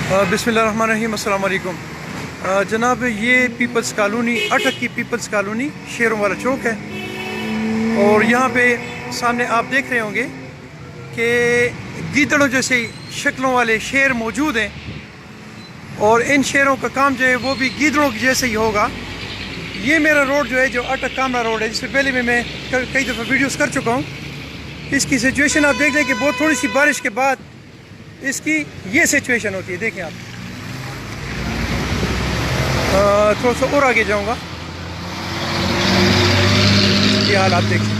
बिस्मिल्लाहिर्रहमानिर्रहीम, अस्सलाम वालेकुम। जनाब, ये पीपल्स कॉलोनी, अटक की पीपल्स कॉलोनी शेरों वाला चौक है। और यहाँ पे सामने आप देख रहे होंगे कि गीदड़ों जैसे शक्लों वाले शेर मौजूद हैं, और इन शेरों का काम जो है वो भी गीदड़ों के जैसे ही होगा। ये मेरा रोड जो है, जो अटक कामरा रोड है, जिससे पहले भी मैं कई दफ़ा वीडियोस कर चुका हूँ। इसकी सिचुएशन आप देख लें कि बहुत थोड़ी सी बारिश के बाद इसकी ये सिचुएशन होती है। देखें आप, थोड़ा सा और आगे जाऊंगा, ये हाल आप देखें।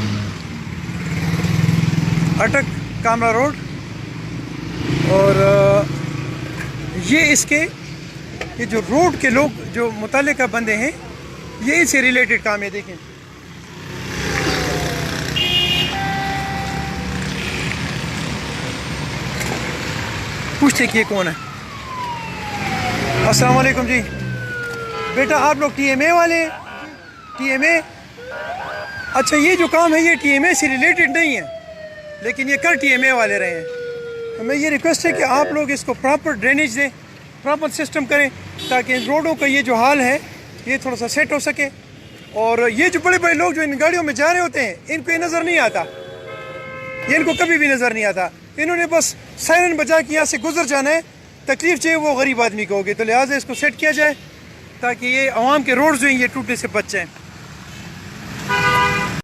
अटक कामरा रोड, और ये जो रोड के लोग जो मुतल्लिका बंदे हैं, ये इनसे रिलेटेड काम है। देखें, पूछते कि ये कौन है। अस्सलाम वालेकुम जी। बेटा, आप लोग टीएमए वाले हैं? टीएमए, अच्छा, ये जो काम है ये टीएमए से रिलेटेड नहीं है, लेकिन ये कर टीएमए वाले रहे हैं। तो मैं ये रिक्वेस्ट है कि आप लोग इसको प्रॉपर ड्रेनेज दें, प्रॉपर सिस्टम करें, ताकि इन रोडों का ये जो हाल है ये थोड़ा सा सेट हो सके। और ये जो बड़े बड़े लोग जो इन गाड़ियों में जा रहे होते हैं, इनको ये नज़र नहीं आता, ये इनको कभी भी नज़र नहीं आता। इन्होंने बस सायरन बजा के यहाँ से गुजर जाना है। तकलीफ चाहिए वो गरीब आदमी को होगी, तो लिहाजा इसको सेट किया जाए ताकि ये आवाम के रोड जो हैं ये टूटने से बच जाएँ।